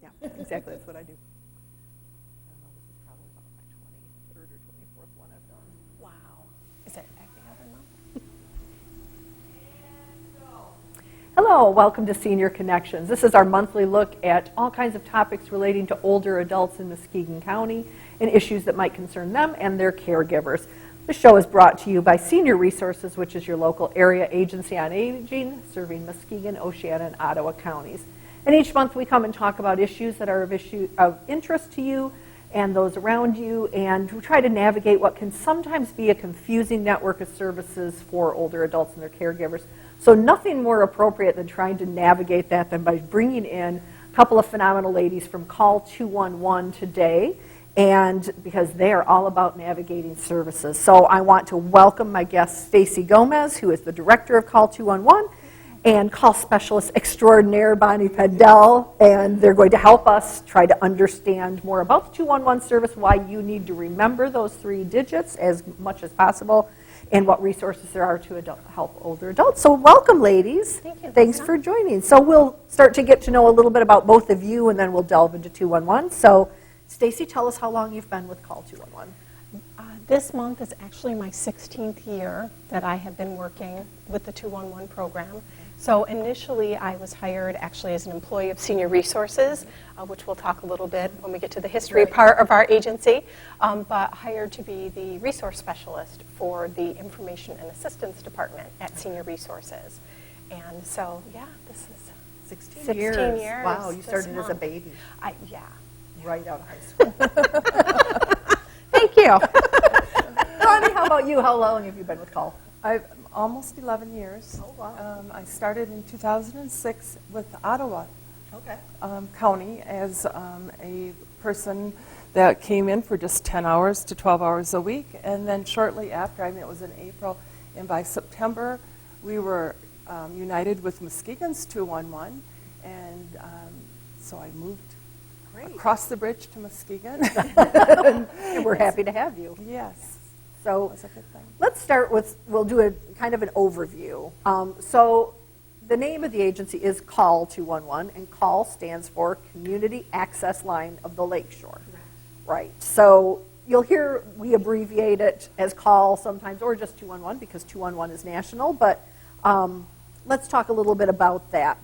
Yeah, exactly. That's what I do. I don't know, this is probably about my 23rd or 24th one I've done. Wow. Is it every other month? Hello, welcome to Senior Connections. This is our monthly look at all kinds of topics relating to older adults in Muskegon County and issues that might concern them and their caregivers. The show is brought to you by Senior Resources, which is your local area agency on aging, serving Muskegon, Oceana, and Ottawa counties. And each month we come and talk about issues that are of interest to you and those around you, and we try to navigate what can sometimes be a confusing network of services for older adults and their caregivers. So nothing more appropriate than trying to navigate that than by bringing in a couple of phenomenal ladies from Call-211 today, and because they are all about navigating services. So I want to welcome my guest, Stacey Gomez, who is the director of Call-211, and call specialist extraordinaire Bonnie Pedell, and they're going to help us try to understand more about the 211 service, why you need to remember those 3 digits as much as possible, and what resources there are to help older adults. So welcome, ladies. Thank you. Thanks for joining. So we'll start to get to know a little bit about both of you, and then we'll delve into 211. So Stacey, tell us how long you've been with Call-211. This month is actually my 16th year that I have been working with the 211 program. So initially I was hired actually as an employee of Senior Resources, which we'll talk a little bit when we get to the history part of our agency, but hired to be the resource specialist for the Information and Assistance Department at Senior Resources. And so, yeah, this is 16 years. Wow, you started as a baby. Yeah. Right out of high school. Thank you. Bonnie, how about you? How long have you been with Call? I've almost 11 years. Oh, wow. I started in 2006 with Ottawa Okay. County as a person that came in for just 10 hours to 12 hours a week. And then shortly after, it was in April, and by September, we were united with Muskegon's 211. And so I moved across the bridge to Muskegon. And we're happy to have you. Yes. So That's a good thing. let's start with, we'll do a kind of an overview. So the name of the agency is Call-211, and CALL stands for Community Access Line of the Lakeshore. Right. So you'll hear we abbreviate it as CALL sometimes, or just 211 because 211 is national, but let's talk a little bit about that.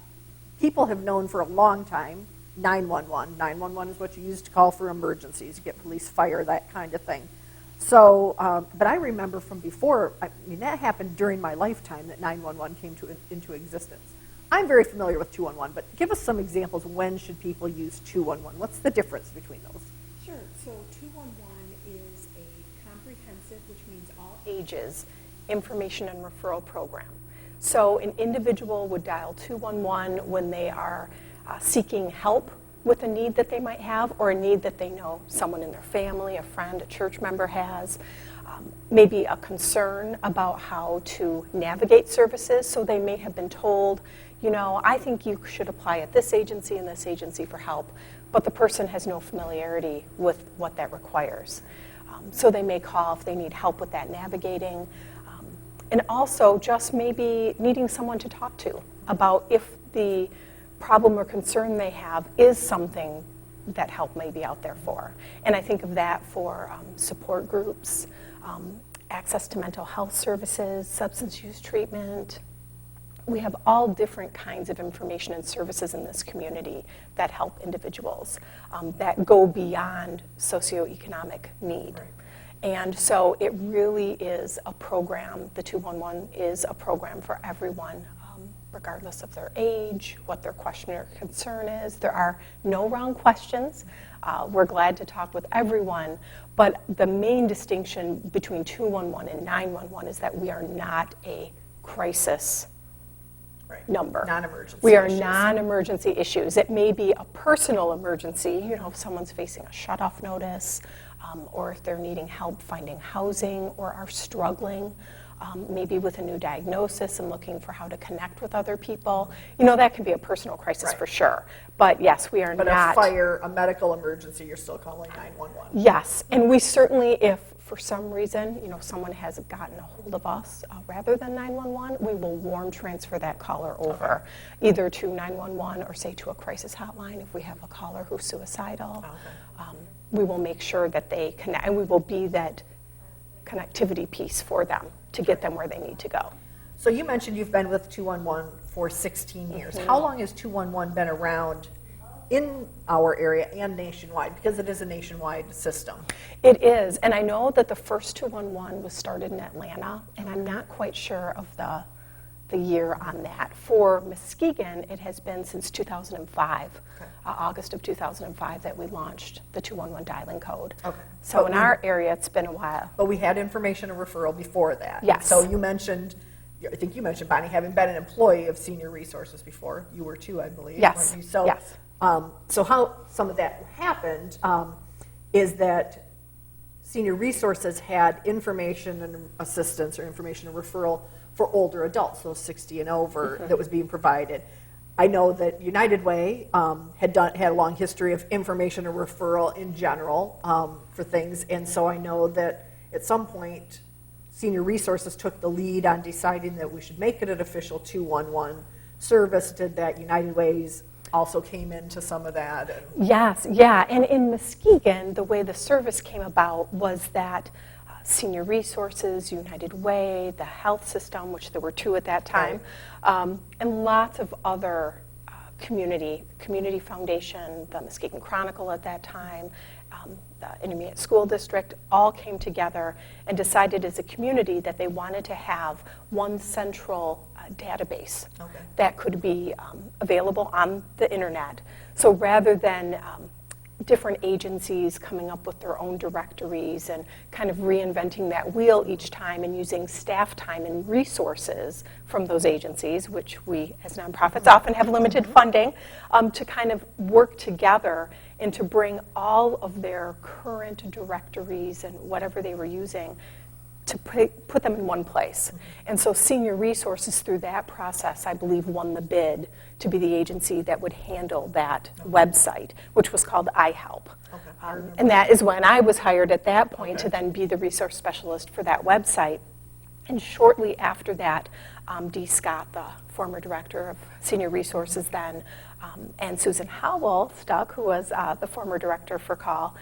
People have known for a long time 911. 911 is what you use to call for emergencies, get police, fire, that kind of thing. So, but I remember from before, I mean, that happened during my lifetime that 911 came into existence. I'm very familiar with 211, but give us some examples. When should people use 211? What's the difference between those? Sure. So 211 is a comprehensive, which means all ages, information and referral program. So an individual would dial 211 when they are seeking help with a need that they might have, or a need that they know someone in their family, a friend, a church member has, maybe a concern about how to navigate services. So they may have been told, you know, I think you should apply at this agency and this agency for help, but the person has no familiarity with what that requires. So they may call if they need help with that navigating, and also just maybe needing someone to talk to about if the problem or concern they have is something that help may be out there for. And I think of that for support groups, access to mental health services, substance use treatment. We have all different kinds of information and services in this community that help individuals that go beyond socioeconomic need. Right. And so it really is a program, the 211 is a program for everyone, regardless of their age, what their question or concern is. There are no wrong questions. We're glad to talk with everyone, but the main distinction between 211 and 911 is that we are not a crisis number. Non-emergency We are issues. non-emergency issues. It may be a personal emergency, you know, if someone's facing a shut-off notice, or if they're needing help finding housing or are struggling, maybe with a new diagnosis and looking for how to connect with other people. You know, that can be a personal crisis for sure. But yes, we are But not. a fire, a medical emergency, you're still calling 911. Yes, and we certainly, if for some reason, someone has gotten a hold of us, rather than 911, we will warm transfer that caller over, either to 911 or say to a crisis hotline if we have a caller who's suicidal. We will make sure that they connect, and we will be that connectivity piece for them to get them where they need to go. So you mentioned you've been with 211 for 16 years. How long has 211 been around in our area and nationwide? Because it is a nationwide system. It is, and I know that the first 211 was started in Atlanta, and I'm not quite sure of the year on that. For Muskegon, it has been since 2005, August of 2005, that we launched the 211 dialing code. Okay. So in our area, it's been a while. But we had information and referral before that. Yes. So you mentioned, I think you mentioned, Bonnie, having been an employee of Senior Resources before. You were too, I believe. Yes. weren't you? So, Yes. So how some of that happened is that Senior Resources had information and assistance or information and referral for older adults, those 60 and over, that was being provided. I know that United Way had a long history of information and referral in general for things, and so I know that at some point Senior Resources took the lead on deciding that we should make it an official 211 service. Did that United Ways also came into some of that? Yes, yeah, and in Muskegon, the way the service came about was that Senior Resources, United Way, the health system, which there were two at that time, and lots of other community foundation, the Muskegon Chronicle at that time, the Intermediate School District, all came together and decided as a community that they wanted to have one central database that could be available on the internet. So rather than different agencies coming up with their own directories and kind of reinventing that wheel each time and using staff time and resources from those agencies, which we as nonprofits often have limited funding, to kind of work together and to bring all of their current directories and whatever they were using to put them in one place. And so Senior Resources, through that process, I believe, won the bid to be the agency that would handle that website, which was called iHelp. And that is when I was hired at that point to then be the resource specialist for that website. And shortly after that, Dee Scott, the former director of Senior Resources then, and Susan Howell Stuck, who was the former director for Call,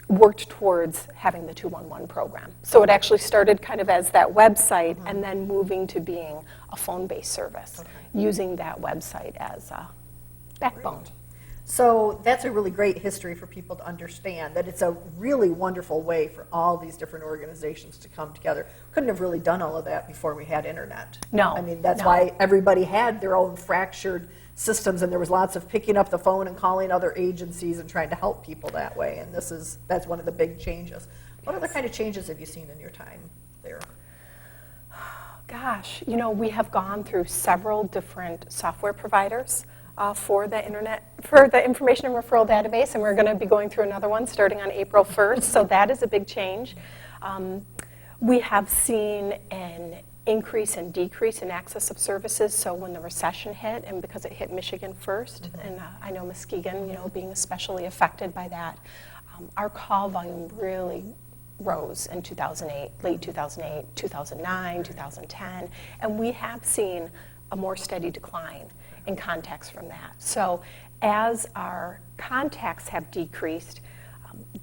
worked towards having the 211 program. So it actually started kind of as that website and then moving to being a phone-based service, using that website as a backbone. So that's a really great history for people to understand, that it's a really wonderful way for all these different organizations to come together. Couldn't have really done all of that before we had internet. No. I mean, that's why everybody had their own fractured systems, and there was lots of picking up the phone and calling other agencies and trying to help people that way, and that's one of the big changes. What other kind of changes have you seen in your time there? Gosh, we have gone through several different software providers for the information and referral database, and we're going to be going through another one starting on April 1st, so that is a big change. We have seen an increase and decrease in access of services. So when the recession hit, and because it hit Michigan first, and I know Muskegon, being especially affected by that, our call volume really rose in 2008, late 2008, 2009, 2010, and we have seen a more steady decline in contacts from that. So as our contacts have decreased,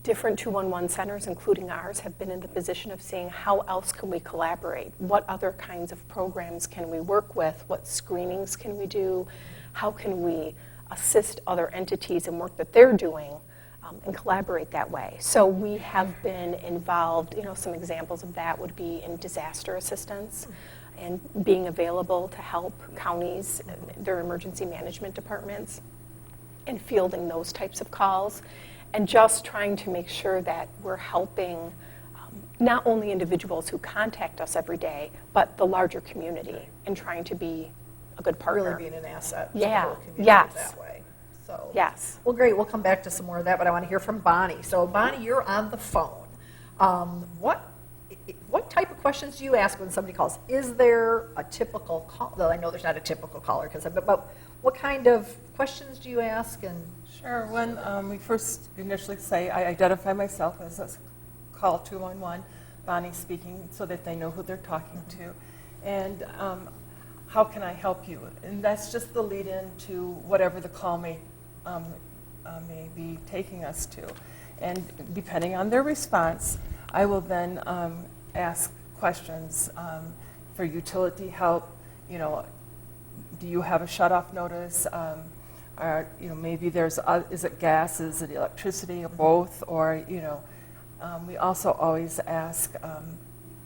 different 211 centers, including ours, have been in the position of seeing how else can we collaborate? What other kinds of programs can we work with? What screenings can we do? How can we assist other entities in work that they're doing and collaborate that way? So we have been involved, some examples of that would be in disaster assistance and being available to help counties, their emergency management departments, and fielding those types of calls. And just trying to make sure that we're helping not only individuals who contact us every day, but the larger community, and trying to be a good partner. Really being an asset to Yeah. the whole community Yes. that way. So, Yes. Well, great. We'll come back to some more of that, but I want to hear from Bonnie. So, Bonnie, you're on the phone. What type of questions do you ask when somebody calls? Is there a typical call? Though I know there's not a typical caller, but what kind of questions do you ask? And Sure. When we first initially say, I identify myself as a Call-211, Bonnie speaking, so that they know who they're talking to. And how can I help you? And that's just the lead-in to whatever the call may be taking us to. And depending on their response, I will then ask questions for utility help. You know, do you have a shut-off notice? Or, you know, maybe there's, is it gas, is it electricity, or both? Or, you know, we also always ask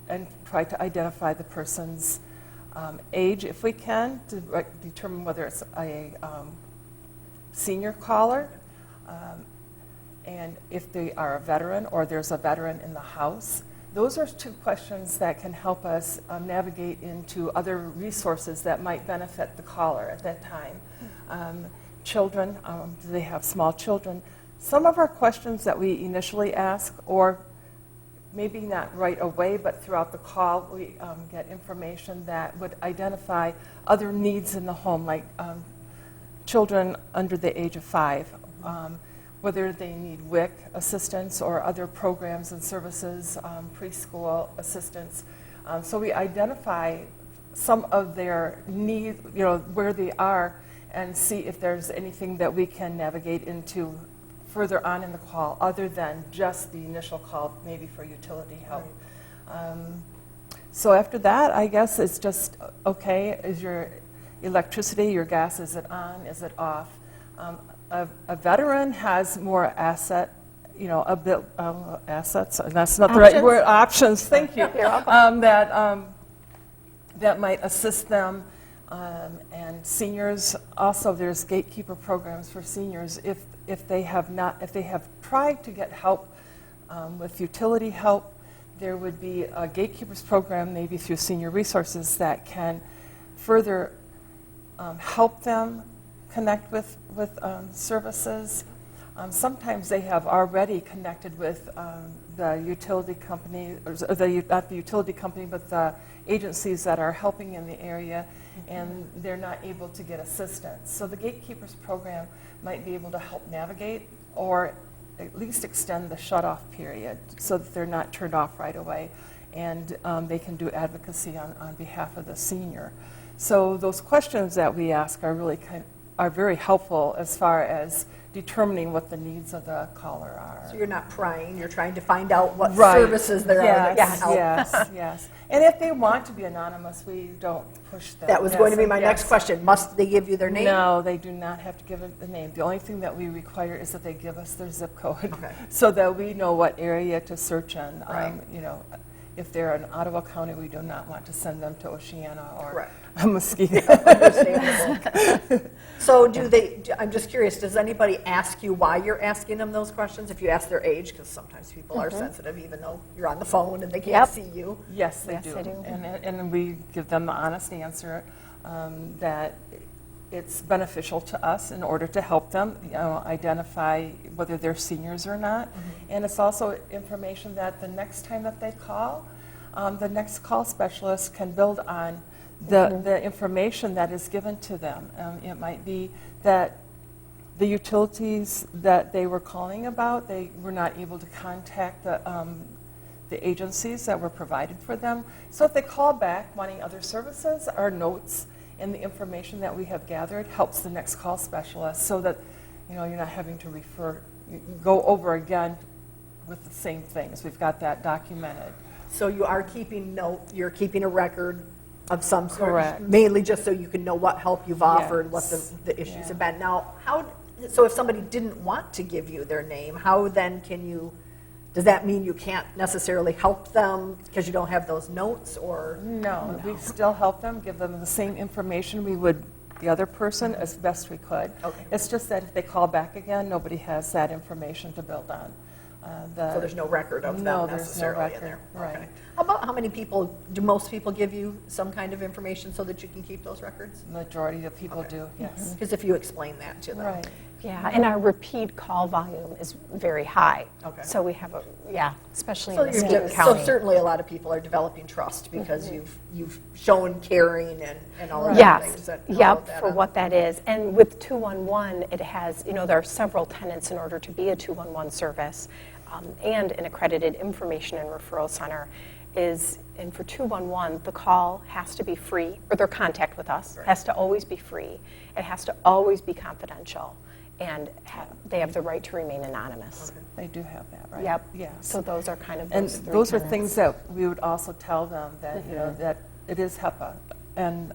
and try to identify the person's age, if we can, to determine whether it's a senior caller, and if they are a veteran or there's a veteran in the house. Those are two questions that can help us navigate into other resources that might benefit the caller at that time. Children, do they have small children? Some of our questions that we initially ask, or maybe not right away, but throughout the call, we get information that would identify other needs in the home, like children under the age of 5, whether they need WIC assistance or other programs and services, preschool assistance. So we identify some of their needs, you know, where they are, and see if there's anything that we can navigate into further on in the call, other than just the initial call, maybe for utility help. So after that, I guess it's just, okay, is your electricity, your gas, is it on, is it off? A veteran has more asset, you know, a bit assets, and that's not the right word, options, thank you, that might assist them. And seniors, also there's gatekeeper programs for seniors if they have tried to get help with utility help. There would be a gatekeepers program, maybe through Senior Resources, that can further help them connect with services. Sometimes they have already connected with the utility company, or not the utility company, but the agencies that are helping in the area, and they're not able to get assistance. So the Gatekeepers program might be able to help navigate, or at least extend the shut-off period so that they're not turned off right away, and they can do advocacy on behalf of the senior. So those questions that we ask are really are very helpful as far as determining what the needs of the caller are. So you're not prying, you're trying to find out what services there are that can help. Yes. And if they want to be anonymous, we don't push them. That was going to be my next question. Must they give you their name? No, they do not have to give it the name. The only thing that we require is that they give us their zip code, so that we know what area to search in. You know, if they're in Ottawa County, we do not want to send them to Oceana or Muskegon. Understandable. So I'm just curious, does anybody ask you why you're asking them those questions? If you ask their age, because sometimes people are sensitive even though you're on the phone and they can't see you. Yes, they do. And we give them the honest answer that it's beneficial to us in order to help them identify whether they're seniors or not. And it's also information that the next time that they call, the next call specialist can build on the information that is given to them. It might be that the utilities that they were calling about, they were not able to contact the agencies that were provided for them. So if they call back wanting other services, our notes and the information that we have gathered helps the next call specialist, so that you're not having to go over again with the same things. We've got that documented. So you are keeping you're keeping a record of some sort, Correct. mainly just so you can know what help you've offered, what the issues have been. Now, so if somebody didn't want to give you their name, how then does that mean you can't necessarily help them because you don't have those notes, or? No, we still help them, give them the same information we would the other person as best we could. Okay. It's just that if they call back again, nobody has that information to build on. So there's no record of them necessarily in there. Right. Okay. How many people, do most people give you some kind of information so that you can keep those records? Majority of people do, yes. Because if you explain that to them. Right. Yeah, and our repeat call volume is very high. Okay. So we have especially So, in Muskegon County. so certainly a lot of people are developing trust because you've shown caring and all of that. Yes, things that for what that is. And with 211, it has, there are several tenets in order to be a 211 service. and an accredited information and referral center is, and for 211, the call has to be free, or their contact with us has to always be free. It has to always be confidential, and they have the right to remain anonymous. Okay. They do have that, right? Yep. Yes. So those are kind of And those three those are tenets. things that we would also tell them that, you know, that it is HEPA. And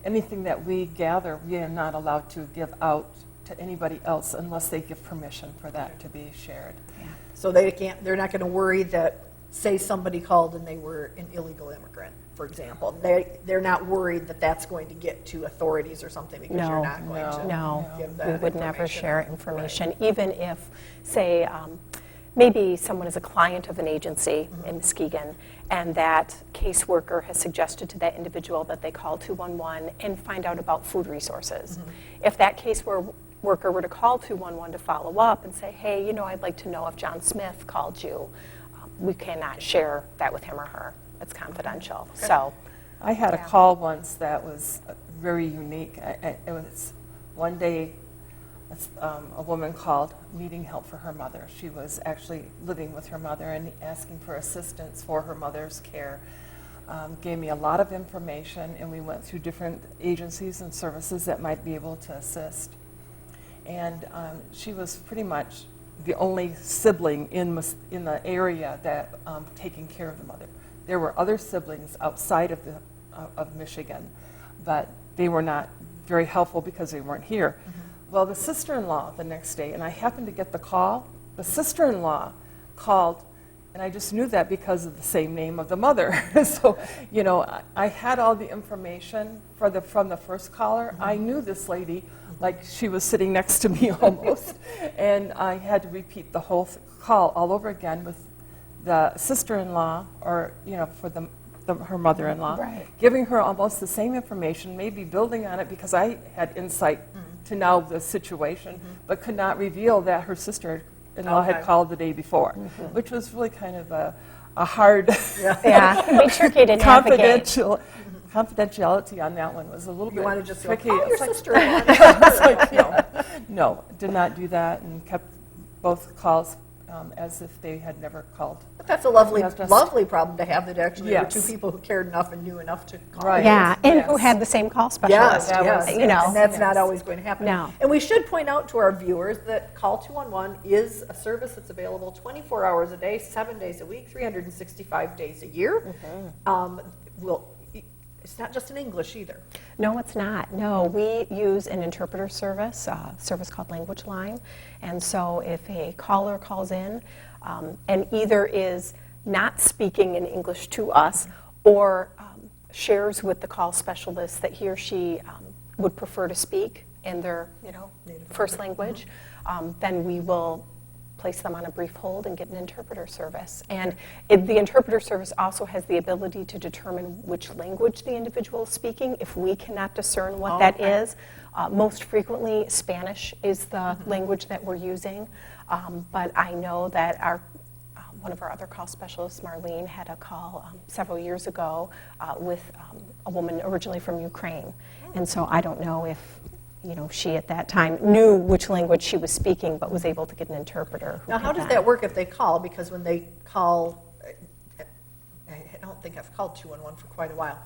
anything that we gather, we are not allowed to give out to anybody else unless they give permission for that to be shared. So they're not going to worry that, say somebody called and they were an illegal immigrant, for example. They're not worried that that's going to get to authorities or something because you're not going to give that we would never information. share information, even if, say, maybe someone is a client of an agency in Muskegon, and that caseworker has suggested to that individual that they call 211 and find out about food resources. If that caseworker were to call 211 to follow up and say, hey, you know, I'd like to know if John Smith called you, we cannot share that with him or her. It's confidential. Okay. So, I had a call once that was very unique. It was one day, a woman called needing help for her mother. She was actually living with her mother and asking for assistance for her mother's care. Gave me a lot of information, and we went through different agencies and services that might be able to assist. And she was pretty much the only sibling in the area that taking care of the mother. There were other siblings outside of Michigan, but they were not very helpful because they weren't here. Well, the sister-in-law the next day, and I happened to get the call, the sister-in-law called, and I just knew that because of the same name of the mother. So, you know, I had all the information from the first caller. I knew this lady like she was sitting next to me almost, and I had to repeat the whole call all over again with the sister-in-law, or, you know, for her mother-in-law, giving her almost the same information, maybe building on it because I had insight to know the situation, but could not reveal that her sister-in-law had called the day before, which was really kind of a hard, it can be tricky to navigate. confidentiality on that one was a little bit You want to just go, tricky. oh, your It's like- sister-in-law. It's like, no, did not do that, and kept both calls as if they had never called. But that's a lovely, That's just- lovely problem to have, that actually there were two Yes. people who cared enough and knew enough to call. Right. Yeah, and who Yes. had the same call Yes, specialist. yes. You know. And that's not always going to happen. No. And we should point out to our viewers that Call-211 is a service that's available 24 hours a day, 7 days a week, 365 days a year. It's not just in English either. No, it's not. No, we use an interpreter service, a service called Language Line. And so if a caller calls in and either is not speaking in English to us or shares with the call specialist that he or she would prefer to speak in their, you know, first language, then we will place them on a brief hold and get an interpreter service. And the interpreter service also has the ability to determine which language the individual is speaking if we cannot discern what that is. Most frequently, Spanish is the language that we're using. But I know that one of our other call specialists, Marlene, had a call several years ago with a woman originally from Ukraine. And so I don't know if, you know, she at that time knew which language she was speaking, but was able to get an interpreter. Now, how does that work if they call? Because when they call, I don't think I've called 211 for quite a while.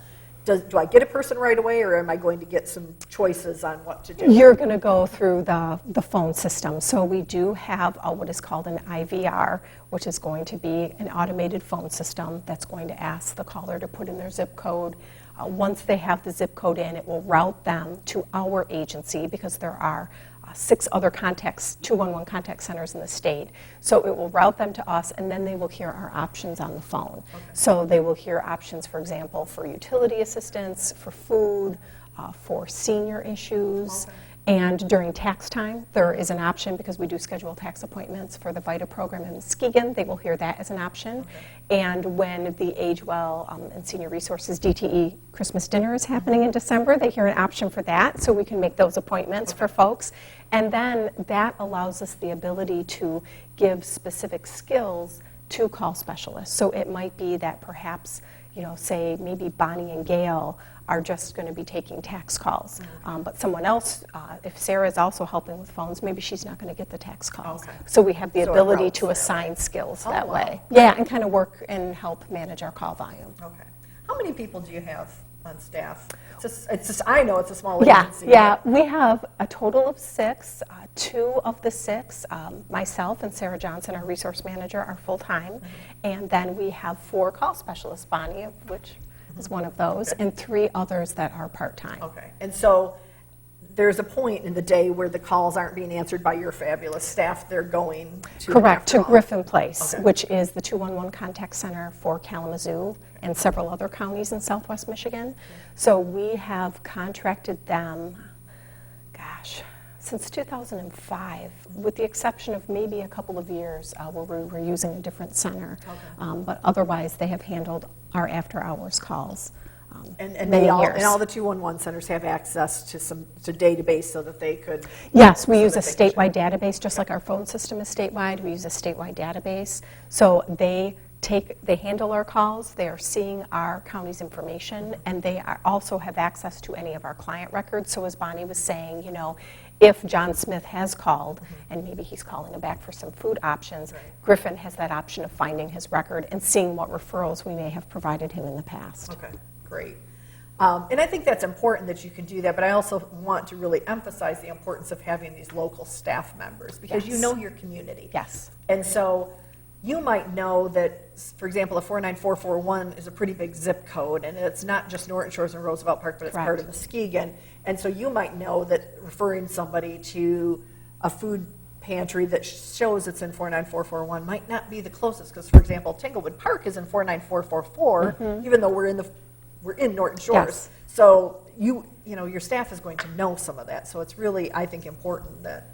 Do I get a person right away, or am I going to get some choices on what to do? You're going to go through the phone system. So we do have what is called an IVR, which is going to be an automated phone system that's going to ask the caller to put in their zip code. Once they have the zip code in, it will route them to our agency, because there are 6 other 211 contact centers in the state. So it will route them to us, and then they will hear our options on the phone. Okay. So they will hear options, for example, for utility assistance, for food, for senior issues. Okay. And during tax time, there is an option, because we do schedule tax appointments for the VITA program in Muskegon. They will hear that as an option. Okay. And when the Age Well and Senior Resources DTE Christmas dinner is happening in December, they hear an option for that, so we can make those appointments for folks. And then that allows us the ability to give specific skills to call specialists. So it might be that perhaps, you know, say maybe Bonnie and Gail are just going to be taking tax calls. But someone else, if Sarah is also helping with phones, maybe she's not going to get the tax calls. Okay. So we have the So it ability routes to that assign way. skills Oh, that wow. way. Yeah, and kind of work and help manage our call volume. Okay. How many people do you have on staff? It's just I know it's a small Yeah, agency. yeah. We have a total of 6. 2 of the 6, myself and Sarah Johnson, our resource manager, are full-time. And then we have 4 call specialists, Bonnie, of which is one of those, and 3 others that are part-time. Okay. And so there's a point in the day where the calls aren't being answered by your fabulous staff. They're going to Correct, to after all. Griffin Place, Okay. which is the 211 contact center for Kalamazoo and several other counties in southwest Michigan. So we have contracted them, since 2005, with the exception of maybe a couple of years where we were using a different center. But otherwise, they have handled our – after-hours calls. And many they all, years. and all the 211 centers have access to database so that they could. Yes, we use a that they can statewide database, just like our phone system is statewide. We use a statewide database. So they handle our calls. They are seeing our county's information, and they also have access to any of our client records. So as Bonnie was saying, if John Smith has called, and maybe he's calling back for some food options, Griffin has that option of finding his record and seeing what referrals we may have provided him in the past. Okay, great. And I think that's important that you can do that, but I also want to really emphasize the importance of having these local staff members because you Yes. know your community. Yes. And so you might know that, for example, a 49441 is a pretty big zip code, and it's not just Norton Shores and Roosevelt Park, but it's part of Correct. Muskegon. And so you might know that referring somebody to a food pantry that shows it's in 49441 might not be the closest, because, for example, Tanglewood Park is in 49444, even though we're in Norton Shores. Yes. So your staff is going to know some of that. So it's really, I think, important that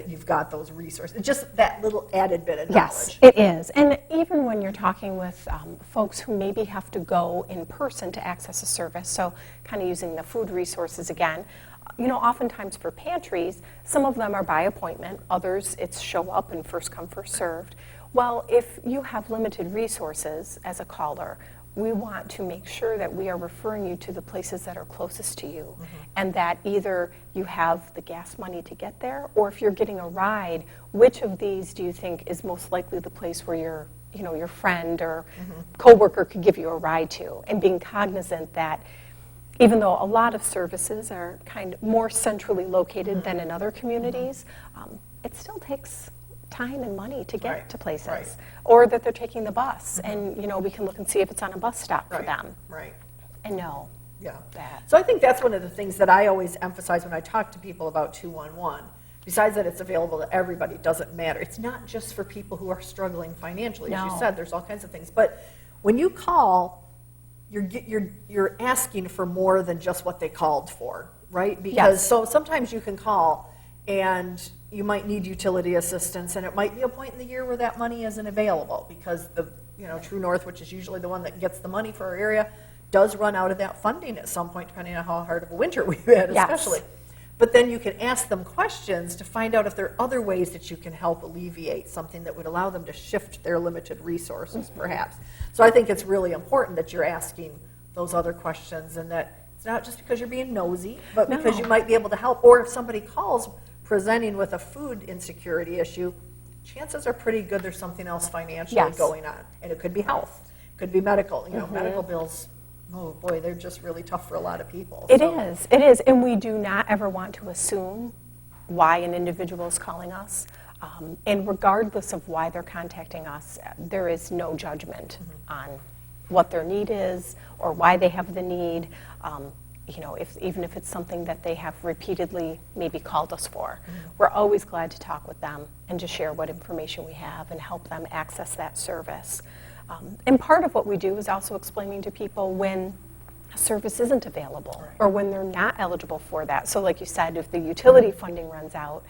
you've got those resources. Just that little added bit of knowledge. Yes, it is. And even when you're talking with folks who maybe have to go in person to access a service, so kind of using the food resources again, oftentimes for pantries, some of them are by appointment, others it's show up and first come, first served. Well, if you have limited resources as a caller, we want to make sure that we are referring you to the places that are closest to you, and that either you have the gas money to get there, or if you're getting a ride, which of these do you think is most likely the place where your friend or coworker could give you a ride to? And being cognizant that even though a lot of services are kind of more centrally located than in other communities, it still takes time and money to get Right, to places, right. or that they're taking the bus, and we can look and see if it's on a bus stop for Right, them, right. and know Yeah. that. So I think that's one of the things that I always emphasize when I talk to people about 211. Besides that it's available to everybody, it doesn't matter. It's not just for people who are struggling financially. As you No. said, there's all kinds of things. But when you call, you're asking for more than just what they called for, right? Because Yes. so sometimes you can call and you might need utility assistance, and it might be a point in the year where that money isn't available because the True North, which is usually the one that gets the money for our area, does run out of that funding at some point, depending on how hard of a winter we've had, Yes. especially. But then you can ask them questions to find out if there are other ways that you can help alleviate something that would allow them to shift their limited resources, perhaps. So I think it's really important that you're asking those other questions, and that it's not just because you're being nosy, but because you might be able to help. Or if somebody calls presenting with a food insecurity issue, chances are pretty good there's something else financially Yes. going on. And it could be health, it could be medical. Medical bills, oh boy, they're just really tough for a lot of people. It So- is, and we do not ever want to assume why an individual is calling us. And regardless of why they're contacting us, there is no judgment on what their need is or why they have the need. Even if it's something that they have repeatedly maybe called us for, we're always glad to talk with them and to share what information we have and help them access that service. And part of what we do is also explaining to people when a service isn't available or when they're not eligible for that. So like you said, if the utility funding runs out,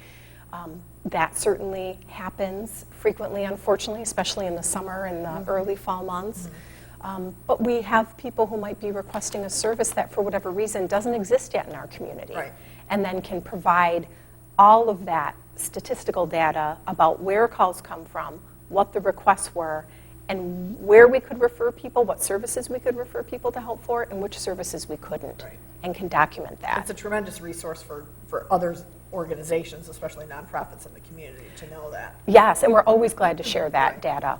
that certainly happens frequently, unfortunately, especially in the summer and the early fall months. But we have people who might be requesting a service that, for whatever reason, doesn't exist yet in our community, Right. and then can provide all of that statistical data about where calls come from, what the requests were, and where we could refer people, what services we could refer people to help for, and which services we couldn't, Right. and can document that. It's a tremendous resource for other organizations, especially nonprofits in the community, to know that. Yes, and we're always glad to share that data.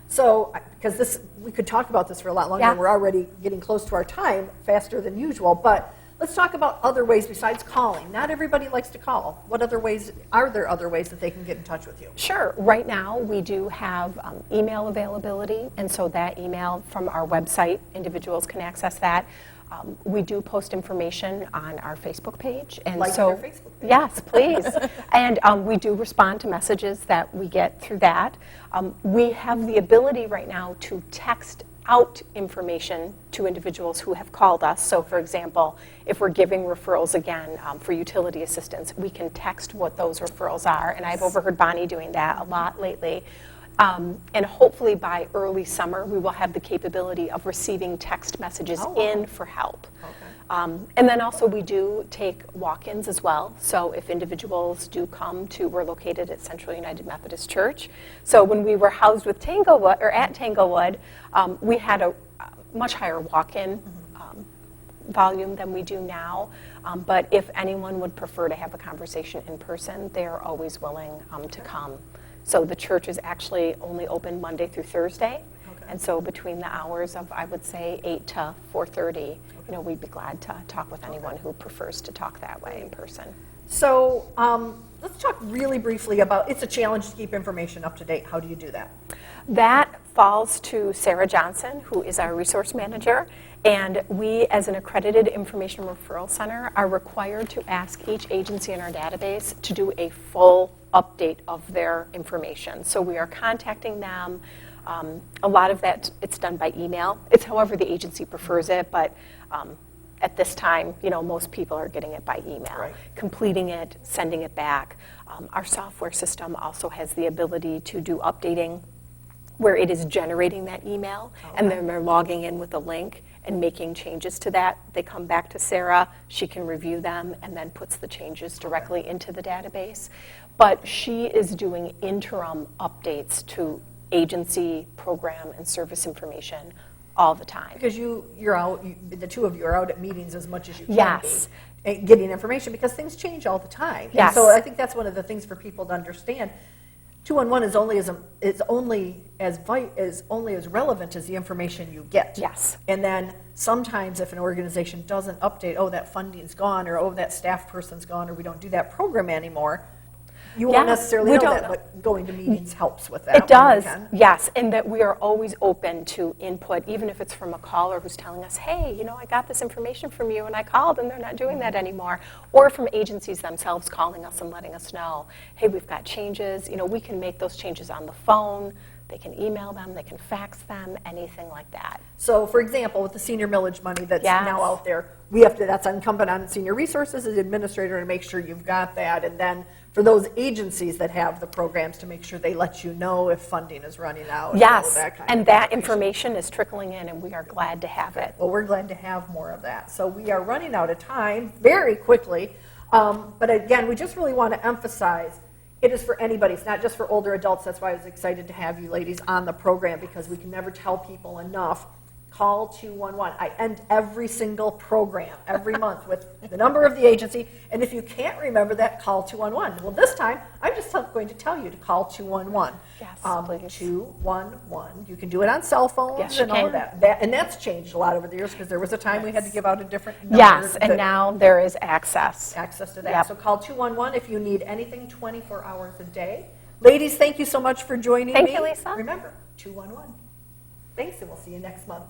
So, because we could talk about this for a lot longer, Yeah. and we're already getting close to our time, faster than usual, but let's talk about other ways besides calling. Not everybody likes to call. What other ways, are there other ways that they can get in touch with you? Sure. Right now, we do have email availability, and so that email from our website, individuals can access that. We do post information on our Facebook page, and Like so your Facebook page. yes, please. And we do respond to messages that we get through that. We have the ability right now to text out information to individuals who have called us. So, for example, if we're giving referrals again for utility assistance, we can text what those referrals are, and I've overheard Bonnie doing that a lot lately. And hopefully by early summer, we will have the capability of receiving text messages in for help. Okay. And then also we do take walk-ins as well. So if individuals do come to, we're located at Central United Methodist Church. So when we were housed with Tanglewood, or at Tanglewood, we had a much higher walk-in volume than we do now. But if anyone would prefer to have a conversation in person, they are always willing to come. So the church is actually only open Monday through Thursday. And so between the hours of, I would say, 8 to 4:30, we'd be glad to talk with anyone who prefers to talk that way in person. So let's talk really briefly about, it's a challenge to keep information up to date. How do you do that? That falls to Sarah Johnson, who is our resource manager. And we, as an accredited information referral center, are required to ask each agency in our database to do a full update of their information. So we are contacting them. A lot of that, it's done by email. It's however the agency prefers it, but at this time, most people are getting it by email, Right. completing it, sending it back. Our software system also has the ability to do updating where it is generating that email, and then they're logging in with a link and making changes to that. They come back to Sarah, she can review them, and then puts the changes directly into the database. But she is doing interim updates to agency, program, and service information all the time. Because you're out, the two of you are out at meetings as much as you can Yes. be, getting information, because things change all the time. Yes. And so I think that's one of the things for people to understand. 211 is only as relevant as the information you get. Yes. And then sometimes if an organization doesn't update, that funding's gone, or that staff person's gone, or we don't do that program anymore, you won't necessarily we know don't that, know. but going to meetings helps with that. It does, when we can. yes, and that we are always open to input, even if it's from a caller who's telling us, hey, I got this information from you and I called and they're not doing that anymore, or from agencies themselves calling us and letting us know, hey, we've got changes. We can make those changes on the phone, they can email them, they can fax them, anything like that. So, for example, with the senior millage money that's Yes. now out there, that's incumbent on senior resources as administrator to make sure you've got that, and then for those agencies that have the programs to make sure they let you know if funding is running out. Yes, That kind and of that information is trickling in, and we are glad to have it. Well, we're glad to have more of that. So we are running out of time very quickly, but again, we just really want to emphasize it is for anybody. It's not just for older adults. That's why I was excited to have you ladies on the program, because we can never tell people enough. Call 211. I end every single program every month with the number of the agency, and if you can't remember that, call 211. Well, this time, I'm just going to tell you to call 211. Yes, please. 211. You can do it on cell phones Yes, you and all of can. that. And that's changed a lot over the years, because there was a time we had to give out a different number. Yes, and that- now there is access. access to that. Yep. So call 211 if you need anything 24 hours a day. Ladies, thank you so much for joining me. Thank you, Lisa. Remember, 211. Thanks, and we'll see you next month.